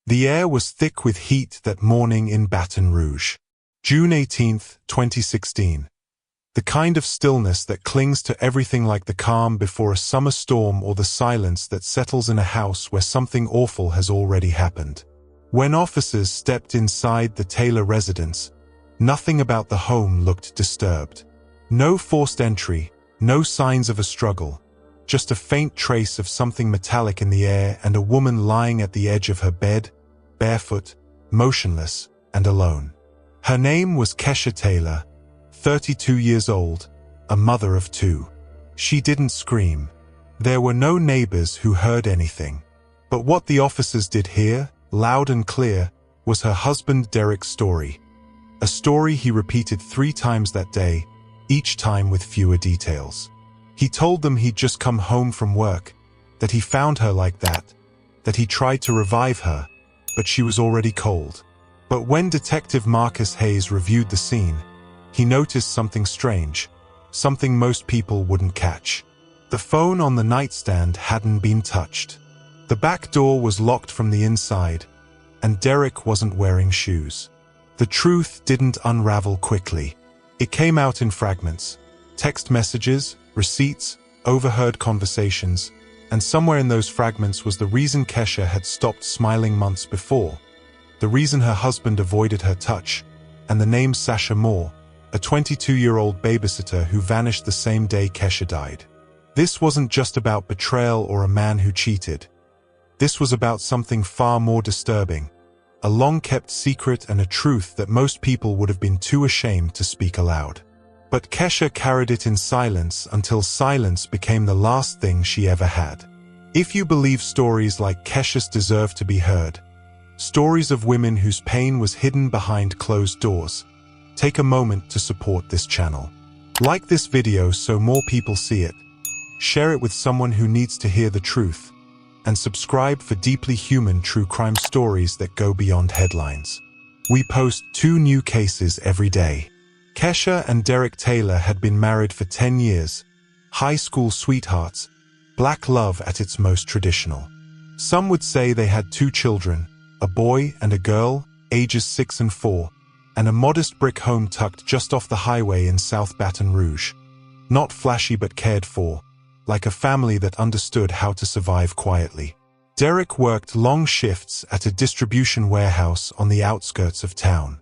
The air was thick with heat that morning in Baton Rouge. June 18, 2016. The kind of stillness that clings to everything, like the calm before a summer storm or the silence that settles in a house where something awful has already happened. When officers stepped inside the Taylor residence, nothing about the home looked disturbed. No forced entry, no signs of a struggle, just a faint trace of something metallic in the air and a woman lying at the edge of her bed, barefoot, motionless, and alone. Her name was Kesha Taylor, 32 years old, a mother of two. She didn't scream. There were no neighbors who heard anything. But what the officers did hear, loud and clear, was her husband Derek's story. A story he repeated 3 times that day, each time with fewer details. He told them he'd just come home from work, that he found her like that he tried to revive her, but she was already cold. But when Detective Marcus Hayes reviewed the scene, he noticed something strange, something most people wouldn't catch. The phone on the nightstand hadn't been touched. The back door was locked from the inside, and Derek wasn't wearing shoes. The truth didn't unravel quickly. It came out in fragments: text messages, receipts, overheard conversations, and somewhere in those fragments was the reason Kesha had stopped smiling months before, the reason her husband avoided her touch, and the name Sasha Moore, a 22-year-old babysitter who vanished the same day Kesha died. This wasn't just about betrayal or a man who cheated. This was about something far more disturbing, a long-kept secret and a truth that most people would have been too ashamed to speak aloud. But Kesha carried it in silence until silence became the last thing she ever had. If you believe stories like Kesha's deserve to be heard, stories of women whose pain was hidden behind closed doors, take a moment to support this channel. Like this video so more people see it, share it with someone who needs to hear the truth, and subscribe for deeply human true crime stories that go beyond headlines. We post 2 new cases every day. Kesha and Derek Taylor had been married for 10 years, high school sweethearts, black love at its most traditional. Some would say they had 2 children, a boy and a girl, ages 6 and 4, and a modest brick home tucked just off the highway in South Baton Rouge. Not flashy but cared for, like a family that understood how to survive quietly. Derek worked long shifts at a distribution warehouse on the outskirts of town.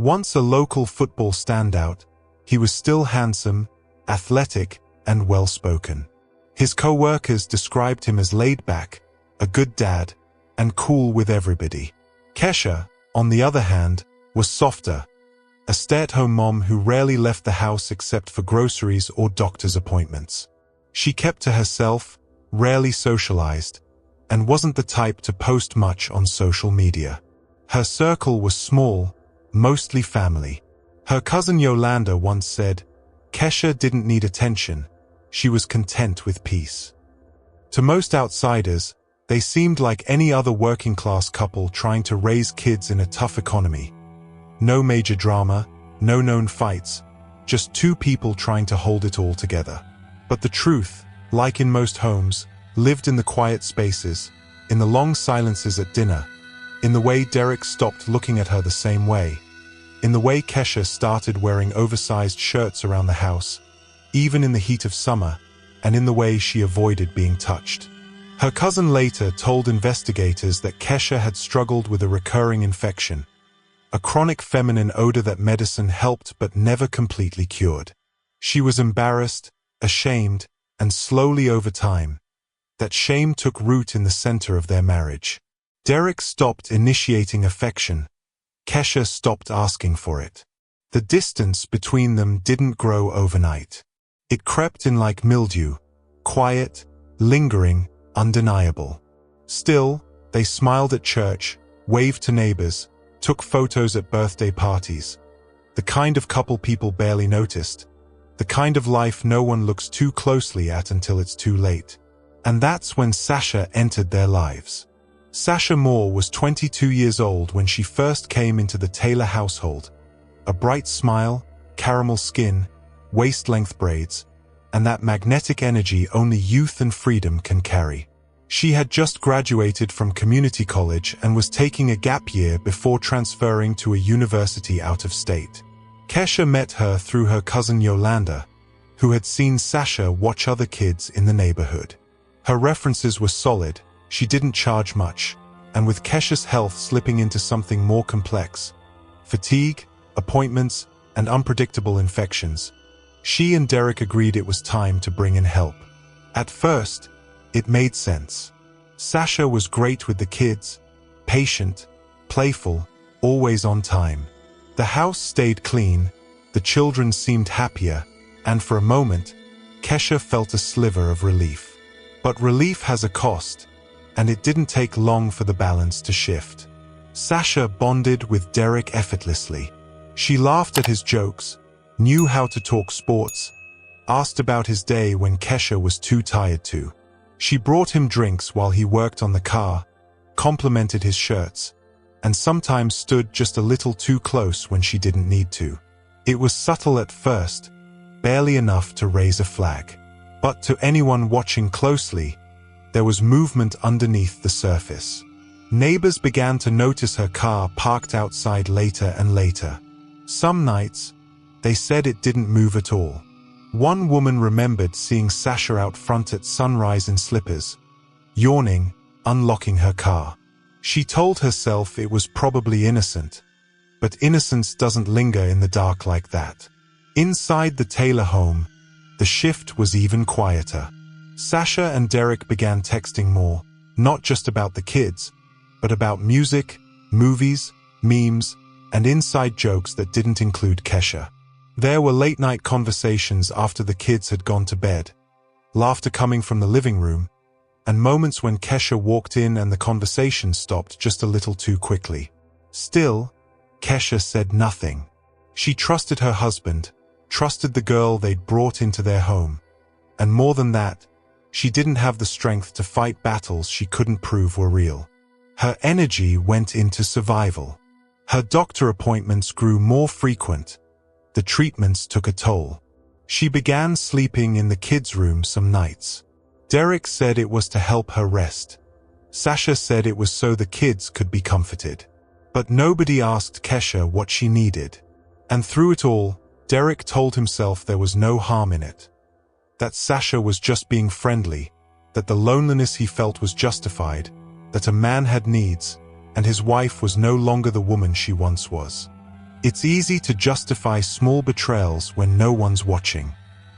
Once a local football standout, he was still handsome, athletic, and well-spoken. His co-workers described him as laid-back, a good dad, and cool with everybody. Kesha, on the other hand, was softer, a stay-at-home mom who rarely left the house except for groceries or doctor's appointments. She kept to herself, rarely socialized, and wasn't the type to post much on social media. Her circle was small, mostly family. Her cousin Yolanda once said, Kesha didn't need attention, she was content with peace. To most outsiders, they seemed like any other working-class couple trying to raise kids in a tough economy. No major drama, no known fights, just 2 people trying to hold it all together. But the truth, like in most homes, lived in the quiet spaces, in the long silences at dinner, in the way Derek stopped looking at her the same way, in the way Kesha started wearing oversized shirts around the house, even in the heat of summer, and in the way she avoided being touched. Her cousin later told investigators that Kesha had struggled with a recurring infection, a chronic feminine odor that medicine helped but never completely cured. She was embarrassed, ashamed, and slowly over time, that shame took root in the center of their marriage. Derek stopped initiating affection. Kesha stopped asking for it. The distance between them didn't grow overnight. It crept in like mildew, quiet, lingering, undeniable. Still, they smiled at church, waved to neighbors, took photos at birthday parties. The kind of couple people barely noticed. The kind of life no one looks too closely at until it's too late. And that's when Sasha entered their lives. Sasha Moore was 22 years old when she first came into the Taylor household. A bright smile, caramel skin, waist-length braids, and that magnetic energy only youth and freedom can carry. She had just graduated from community college and was taking a gap year before transferring to a university out of state. Kesha met her through her cousin Yolanda, who had seen Sasha watch other kids in the neighborhood. Her references were solid, she didn't charge much, and with Kesha's health slipping into something more complex, fatigue, appointments, and unpredictable infections, she and Derek agreed it was time to bring in help. At first, it made sense. Sasha was great with the kids, patient, playful, always on time. The house stayed clean, the children seemed happier, and for a moment, Kesha felt a sliver of relief. But relief has a cost, and it didn't take long for the balance to shift. Sasha bonded with Derek effortlessly. She laughed at his jokes, knew how to talk sports, asked about his day when Kesha was too tired to. She brought him drinks while he worked on the car, complimented his shirts, and sometimes stood just a little too close when she didn't need to. It was subtle at first, barely enough to raise a flag. But to anyone watching closely, there was movement underneath the surface. Neighbors began to notice her car parked outside later and later. Some nights, they said it didn't move at all. One woman remembered seeing Sasha out front at sunrise in slippers, yawning, unlocking her car. She told herself it was probably innocent, but innocence doesn't linger in the dark like that. Inside the Taylor home, the shift was even quieter. Sasha and Derek began texting more, not just about the kids, but about music, movies, memes, and inside jokes that didn't include Kesha. There were late-night conversations after the kids had gone to bed, laughter coming from the living room, and moments when Kesha walked in and the conversation stopped just a little too quickly. Still, Kesha said nothing. She trusted her husband, trusted the girl they'd brought into their home. And more than that, she didn't have the strength to fight battles she couldn't prove were real. Her energy went into survival. Her doctor appointments grew more frequent. The treatments took a toll. She began sleeping in the kids' room some nights. Derek said it was to help her rest. Sasha said it was so the kids could be comforted. But nobody asked Kesha what she needed. And through it all, Derek told himself there was no harm in it. That Sasha was just being friendly, that the loneliness he felt was justified, that a man had needs, and his wife was no longer the woman she once was. It's easy to justify small betrayals when no one's watching.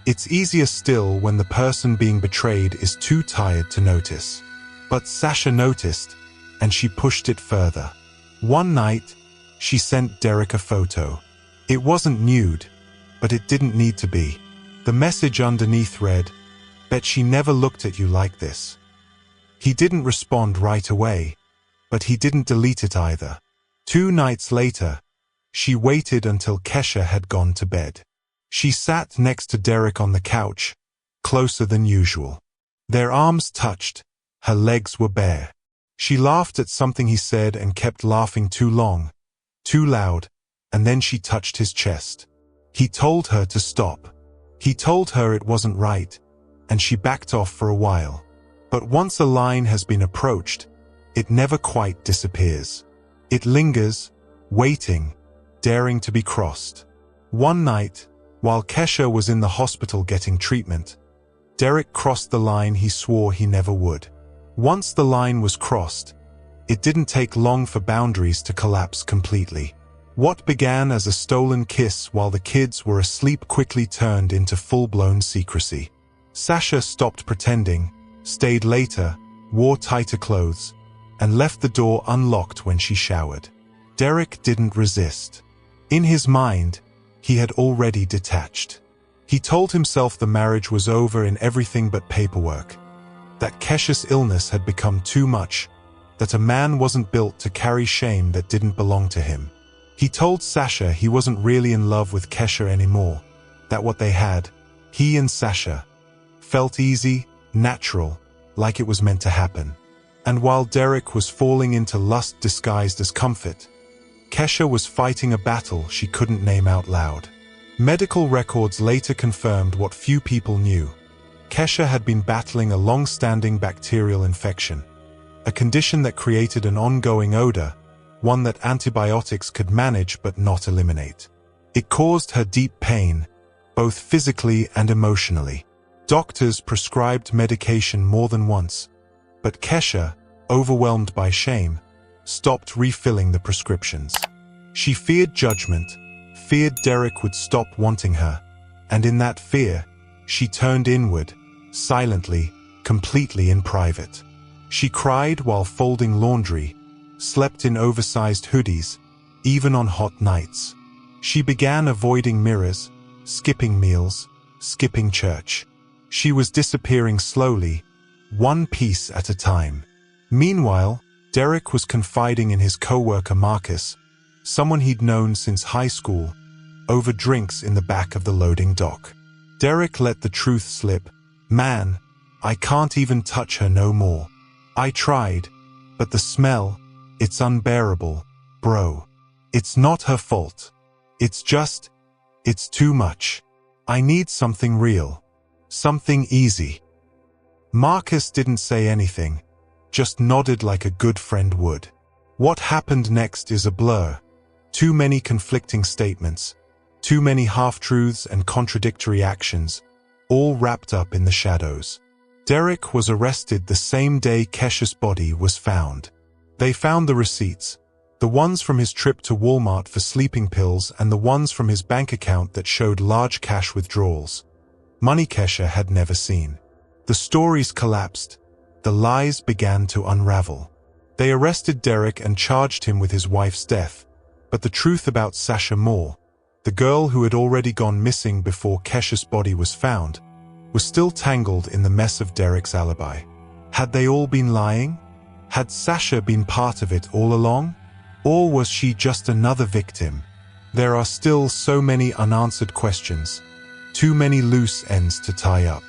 It's easier still when the person being betrayed is too tired to notice. But Sasha noticed, and she pushed it further. One night, she sent Derek a photo. It wasn't nude, but it didn't need to be. The message underneath read, "Bet she never looked at you like this." He didn't respond right away, but he didn't delete it either. 2 nights later, she waited until Kesha had gone to bed. She sat next to Derek on the couch, closer than usual. Their arms touched, her legs were bare. She laughed at something he said and kept laughing too long, too loud, and then she touched his chest. He told her to stop. He told her it wasn't right, and she backed off for a while. But once a line has been approached, it never quite disappears. It lingers, waiting, daring to be crossed. One night, while Kesha was in the hospital getting treatment, Derek crossed the line he swore he never would. Once the line was crossed, it didn't take long for boundaries to collapse completely. What began as a stolen kiss while the kids were asleep quickly turned into full-blown secrecy. Sasha stopped pretending, stayed later, wore tighter clothes, and left the door unlocked when she showered. Derek didn't resist. In his mind, he had already detached. He told himself the marriage was over in everything but paperwork, that Kesha's illness had become too much, that a man wasn't built to carry shame that didn't belong to him. He told Sasha he wasn't really in love with Kesha anymore, that what they had, he and Sasha, felt easy, natural, like it was meant to happen. And while Derek was falling into lust disguised as comfort, Kesha was fighting a battle she couldn't name out loud. Medical records later confirmed what few people knew. Kesha had been battling a long-standing bacterial infection, a condition that created an ongoing odor, one that antibiotics could manage but not eliminate. It caused her deep pain, both physically and emotionally. Doctors prescribed medication more than once, but Kesha, overwhelmed by shame, stopped refilling the prescriptions. She feared judgment, feared Derek would stop wanting her, and in that fear, she turned inward, silently, completely in private. She cried while folding laundry, slept in oversized hoodies, even on hot nights. She began avoiding mirrors, skipping meals, skipping church. She was disappearing slowly, one piece at a time. Meanwhile, Derek was confiding in his co-worker Marcus, someone he'd known since high school, over drinks in the back of the loading dock. Derek let the truth slip. "Man, I can't even touch her no more. I tried, but the smell, it's unbearable, bro. It's not her fault. It's too much. I need something real. Something easy." Marcus didn't say anything, just nodded like a good friend would. What happened next is a blur. Too many conflicting statements, too many half-truths and contradictory actions, all wrapped up in the shadows. Derek was arrested the same day Kesha's body was found. They found the receipts, the ones from his trip to Walmart for sleeping pills and the ones from his bank account that showed large cash withdrawals. Money Kesha had never seen. The stories collapsed. The lies began to unravel. They arrested Derek and charged him with his wife's death, but the truth about Sasha Moore, the girl who had already gone missing before Kesha's body was found, was still tangled in the mess of Derek's alibi. Had they all been lying? Had Sasha been part of it all along? Or was she just another victim? There are still so many unanswered questions, too many loose ends to tie up.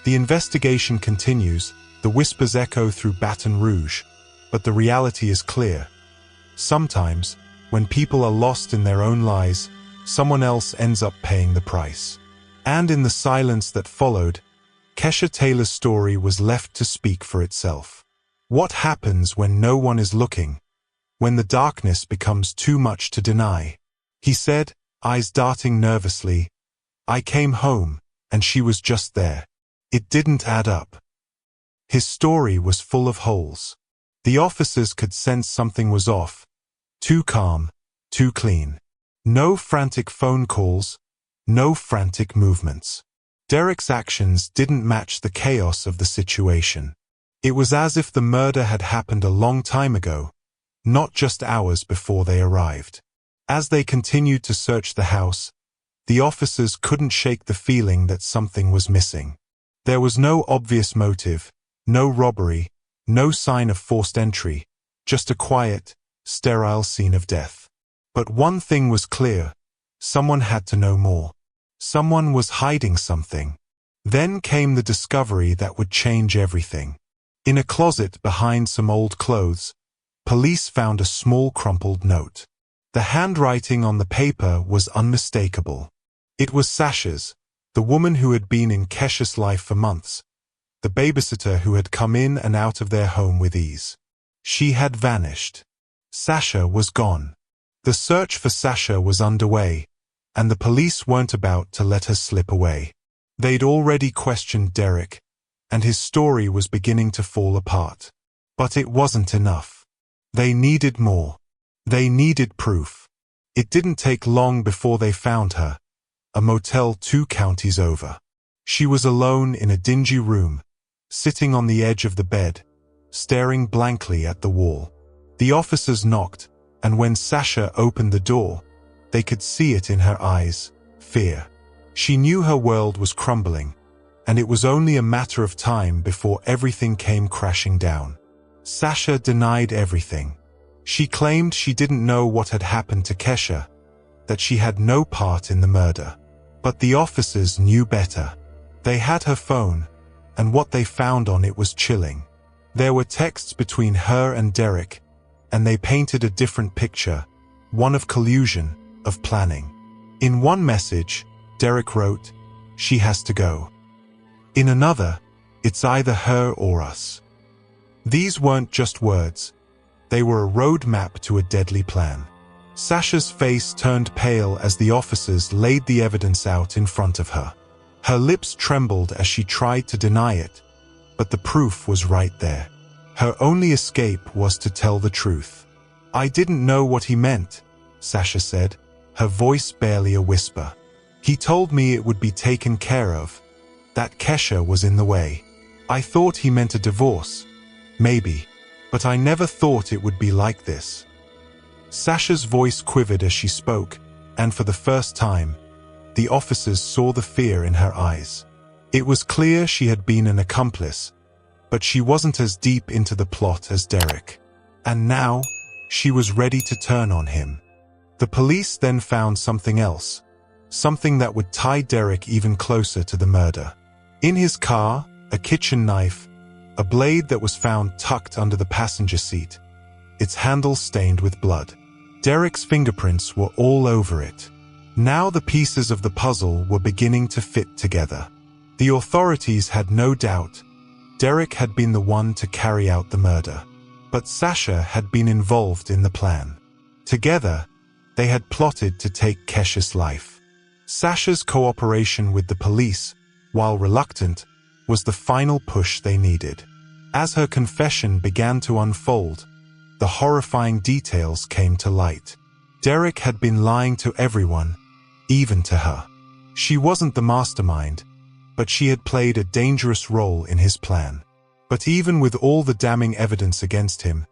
The investigation continues, the whispers echo through Baton Rouge, but the reality is clear. Sometimes, when people are lost in their own lies, someone else ends up paying the price. And in the silence that followed, Kesha Taylor's story was left to speak for itself. What happens when no one is looking? When the darkness becomes too much to deny? He said, eyes darting nervously, "I came home, and she was just there." It didn't add up. His story was full of holes. The officers could sense something was off. Too calm, too clean. No frantic phone calls, no frantic movements. Derek's actions didn't match the chaos of the situation. It was as if the murder had happened a long time ago, not just hours before they arrived. As they continued to search the house, the officers couldn't shake the feeling that something was missing. There was no obvious motive, no robbery, no sign of forced entry, just a quiet, sterile scene of death. But one thing was clear, someone had to know more. Someone was hiding something. Then came the discovery that would change everything. In a closet behind some old clothes, police found a small crumpled note. The handwriting on the paper was unmistakable. It was Sasha's, the woman who had been in Kesha's life for months, the babysitter who had come in and out of their home with ease. She had vanished. Sasha was gone. The search for Sasha was underway, and the police weren't about to let her slip away. They'd already questioned Derek, and his story was beginning to fall apart. But it wasn't enough. They needed more. They needed proof. It didn't take long before they found her, a motel 2 counties over. She was alone in a dingy room, sitting on the edge of the bed, staring blankly at the wall. The officers knocked, and when Sasha opened the door, they could see it in her eyes, fear. She knew her world was crumbling, and it was only a matter of time before everything came crashing down. Sasha denied everything. She claimed she didn't know what had happened to Kesha, that she had no part in the murder. But the officers knew better. They had her phone, and what they found on it was chilling. There were texts between her and Derek, and they painted a different picture, one of collusion, of planning. In one message, Derek wrote, "She has to go. In another, it's either her or us. These weren't just words. They were a roadmap to a deadly plan. Sasha's face turned pale as the officers laid the evidence out in front of her. Her lips trembled as she tried to deny it, but the proof was right there. Her only escape was to tell the truth. "I didn't know what he meant," Sasha said, her voice barely a whisper. "He told me it would be taken care of, that Kesha was in the way. I thought he meant a divorce. Maybe, but I never thought it would be like this." Sasha's voice quivered as she spoke, and for the first time, the officers saw the fear in her eyes. It was clear she had been an accomplice, but she wasn't as deep into the plot as Derek. And now, she was ready to turn on him. The police then found something else, something that would tie Derek even closer to the murder. In his car, a kitchen knife, a blade that was found tucked under the passenger seat, its handle stained with blood. Derek's fingerprints were all over it. Now the pieces of the puzzle were beginning to fit together. The authorities had no doubt Derek had been the one to carry out the murder. But Sasha had been involved in the plan. Together, they had plotted to take Kesha's life. Sasha's cooperation with the police, while reluctant, was the final push they needed. As her confession began to unfold, the horrifying details came to light. Derek had been lying to everyone, even to her. She wasn't the mastermind, but she had played a dangerous role in his plan. But even with all the damning evidence against him,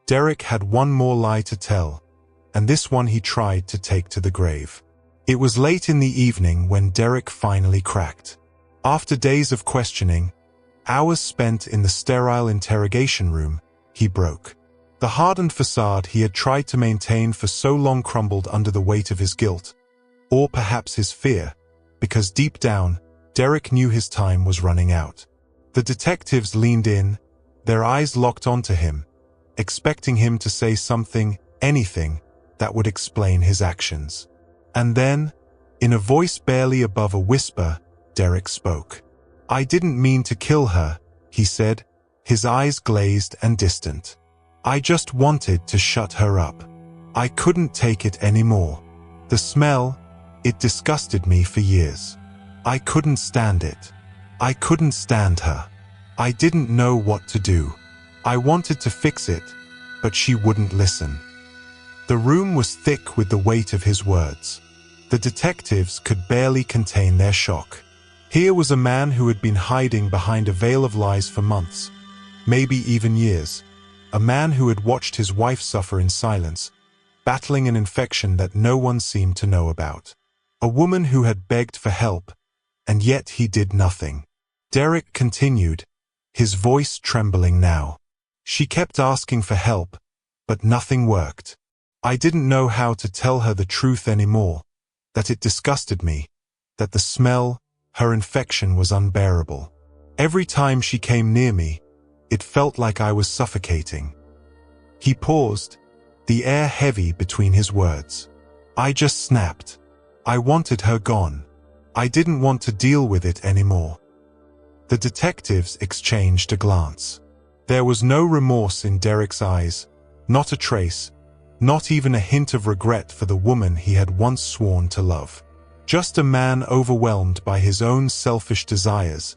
Derek had one more lie to tell, and this one he tried to take to the grave. It was late in the evening when Derek finally cracked. After days of questioning, hours spent in the sterile interrogation room, he broke. The hardened facade he had tried to maintain for so long crumbled under the weight of his guilt, or perhaps his fear, because deep down, Derek knew his time was running out. The detectives leaned in, their eyes locked onto him, expecting him to say something, anything, that would explain his actions. And then, in a voice barely above a whisper, Derek spoke. "I didn't mean to kill her," he said, his eyes glazed and distant. "I just wanted to shut her up. I couldn't take it anymore. The smell, it disgusted me for years. I couldn't stand it. I couldn't stand her. I didn't know what to do. I wanted to fix it, but she wouldn't listen." The room was thick with the weight of his words. The detectives could barely contain their shock. Here was a man who had been hiding behind a veil of lies for months, maybe even years. A man who had watched his wife suffer in silence, battling an infection that no one seemed to know about. A woman who had begged for help, and yet he did nothing. Derek continued, his voice trembling now. "She kept asking for help, but nothing worked. I didn't know how to tell her the truth anymore, that it disgusted me, that the smell, her infection was unbearable. Every time she came near me, it felt like I was suffocating." He paused, the air heavy between his words. "I just snapped. I wanted her gone. I didn't want to deal with it anymore." The detectives exchanged a glance. There was no remorse in Derek's eyes, not a trace, not even a hint of regret for the woman he had once sworn to love. Just a man overwhelmed by his own selfish desires,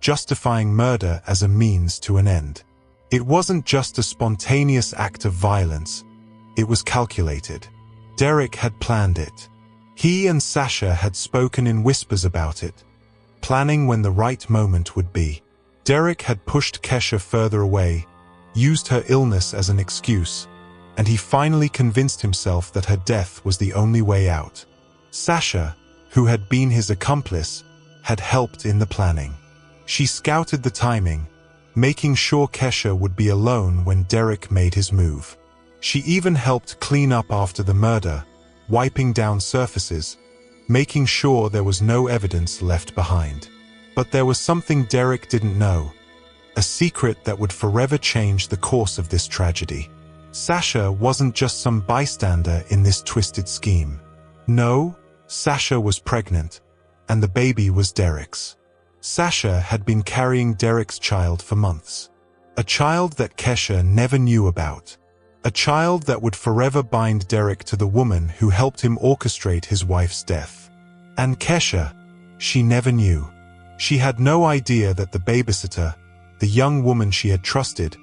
justifying murder as a means to an end. It wasn't just a spontaneous act of violence, it was calculated. Derek had planned it. He and Sasha had spoken in whispers about it, planning when the right moment would be. Derek had pushed Kesha further away, used her illness as an excuse, and he finally convinced himself that her death was the only way out. Sasha, who had been his accomplice, had helped in the planning. She scouted the timing, making sure Kesha would be alone when Derek made his move. She even helped clean up after the murder, wiping down surfaces, making sure there was no evidence left behind. But there was something Derek didn't know, a secret that would forever change the course of this tragedy. Sasha wasn't just some bystander in this twisted scheme. No, Sasha was pregnant, and the baby was Derek's. Sasha had been carrying Derek's child for months. A child that Kesha never knew about. A child that would forever bind Derek to the woman who helped him orchestrate his wife's death. And Kesha, she never knew. She had no idea that the babysitter, the young woman she had trusted,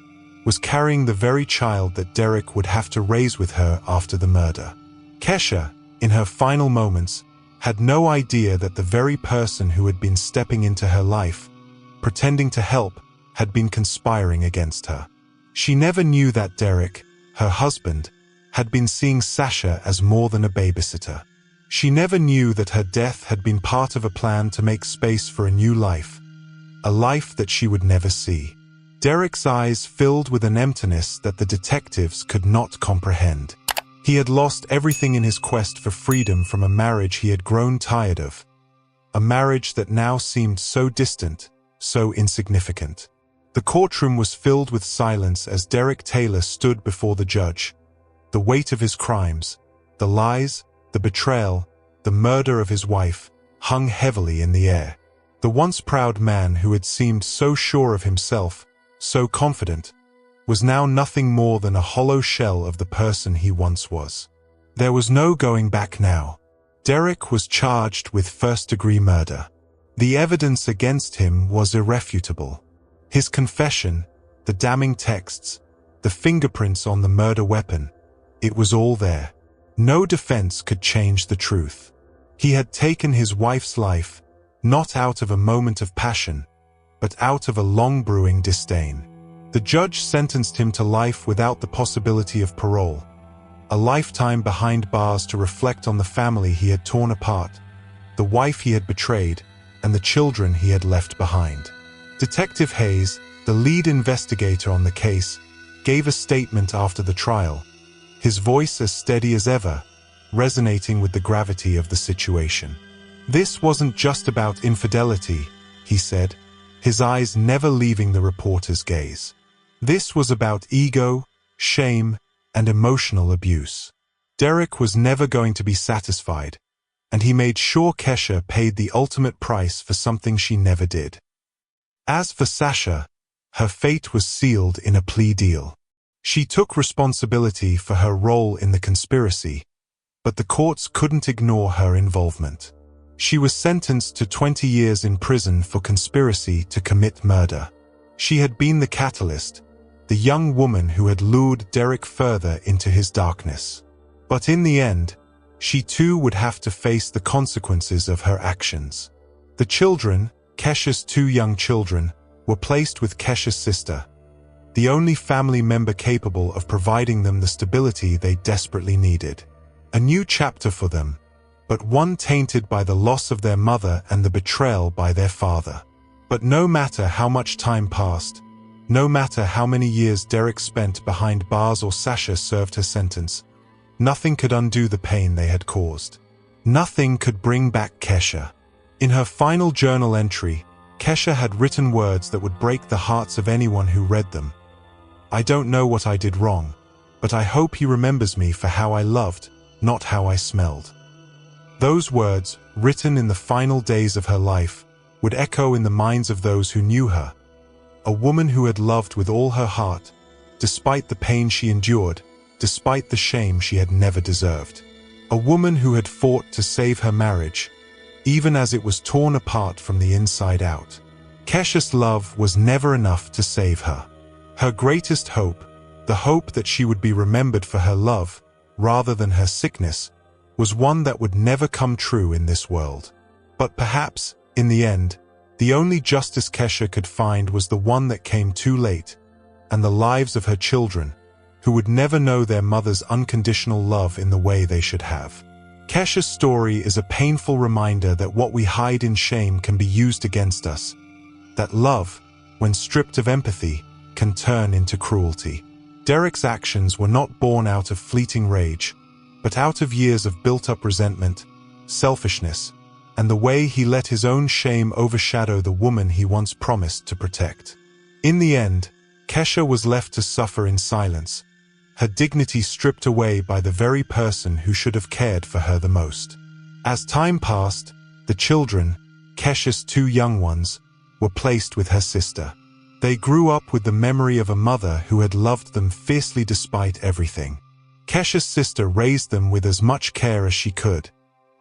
was carrying the very child that Derek would have to raise with her after the murder. Kesha, in her final moments, had no idea that the very person who had been stepping into her life, pretending to help, had been conspiring against her. She never knew that Derek, her husband, had been seeing Sasha as more than a babysitter. She never knew that her death had been part of a plan to make space for a new life, a life that she would never see. Derek's eyes filled with an emptiness that the detectives could not comprehend. He had lost everything in his quest for freedom from a marriage he had grown tired of. A marriage that now seemed so distant, so insignificant. The courtroom was filled with silence as Derek Taylor stood before the judge. The weight of his crimes, the lies, the betrayal, the murder of his wife, hung heavily in the air. The once proud man who had seemed so sure of himself, so confident, was now nothing more than a hollow shell of the person he once was. There was no going back now. Derek was charged with first-degree murder. The evidence against him was irrefutable. His confession, the damning texts, the fingerprints on the murder weapon, it was all there. No defense could change the truth. He had taken his wife's life, not out of a moment of passion, but out of a long-brewing disdain. The judge sentenced him to life without the possibility of parole, a lifetime behind bars to reflect on the family he had torn apart, the wife he had betrayed, and the children he had left behind. Detective Hayes, the lead investigator on the case, gave a statement after the trial, his voice as steady as ever, resonating with the gravity of the situation. "This wasn't just about infidelity," he said, his eyes never leaving the reporter's gaze. "This was about ego, shame, and emotional abuse." Derek was never going to be satisfied, and he made sure Kesha paid the ultimate price for something she never did. As for Sasha, her fate was sealed in a plea deal. She took responsibility for her role in the conspiracy, but the courts couldn't ignore her involvement. She was sentenced to 20 years in prison for conspiracy to commit murder. She had been the catalyst, the young woman who had lured Derek further into his darkness. But in the end, she too would have to face the consequences of her actions. The children, Kesha's 2 young children, were placed with Kesha's sister, the only family member capable of providing them the stability they desperately needed. A new chapter for them, but one tainted by the loss of their mother and the betrayal by their father. But no matter how much time passed, no matter how many years Derek spent behind bars or Sasha served her sentence, nothing could undo the pain they had caused. Nothing could bring back Kesha. In her final journal entry, Kesha had written words that would break the hearts of anyone who read them. "I don't know what I did wrong, but I hope he remembers me for how I loved, not how I smelled." Those words, written in the final days of her life, would echo in the minds of those who knew her. A woman who had loved with all her heart, despite the pain she endured, despite the shame she had never deserved. A woman who had fought to save her marriage, even as it was torn apart from the inside out. Kesha's love was never enough to save her. Her greatest hope, the hope that she would be remembered for her love, rather than her sickness, was one that would never come true in this world. But perhaps, in the end, the only justice Kesha could find was the one that came too late, and the lives of her children, who would never know their mother's unconditional love in the way they should have. Kesha's story is a painful reminder that what we hide in shame can be used against us, that love, when stripped of empathy, can turn into cruelty. Derek's actions were not born out of fleeting rage, but out of years of built-up resentment, selfishness, and the way he let his own shame overshadow the woman he once promised to protect. In the end, Kesha was left to suffer in silence, her dignity stripped away by the very person who should have cared for her the most. As time passed, the children, Kesha's 2 young ones, were placed with her sister. They grew up with the memory of a mother who had loved them fiercely despite everything. Kesha's sister raised them with as much care as she could,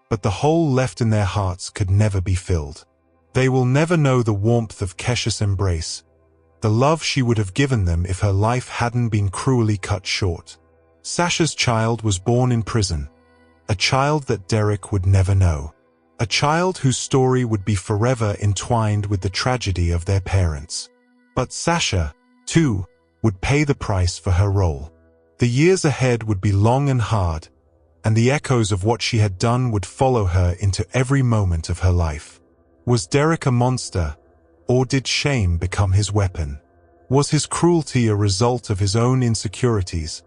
but the hole left in their hearts could never be filled. They will never know the warmth of Kesha's embrace, the love she would have given them if her life hadn't been cruelly cut short. Sasha's child was born in prison, a child that Derek would never know, a child whose story would be forever entwined with the tragedy of their parents. But Sasha, too, would pay the price for her role. The years ahead would be long and hard, and the echoes of what she had done would follow her into every moment of her life. Was Derek a monster, or did shame become his weapon? Was his cruelty a result of his own insecurities,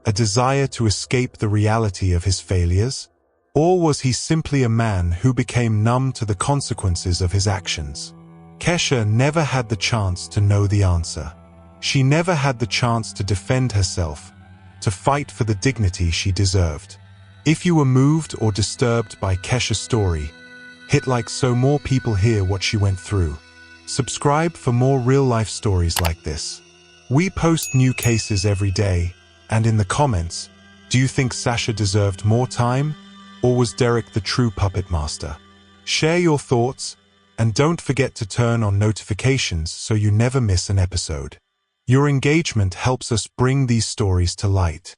a desire to escape the reality of his failures? Or was he simply a man who became numb to the consequences of his actions? Kesha never had the chance to know the answer. She never had the chance to defend herself, to fight for the dignity she deserved. If you were moved or disturbed by Kesha's story, hit like so more people hear what she went through. Subscribe for more real-life stories like this. We post new cases every day, and in the comments, do you think Sasha deserved more time, or was Derek the true puppet master? Share your thoughts, and don't forget to turn on notifications so you never miss an episode. Your engagement helps us bring these stories to light.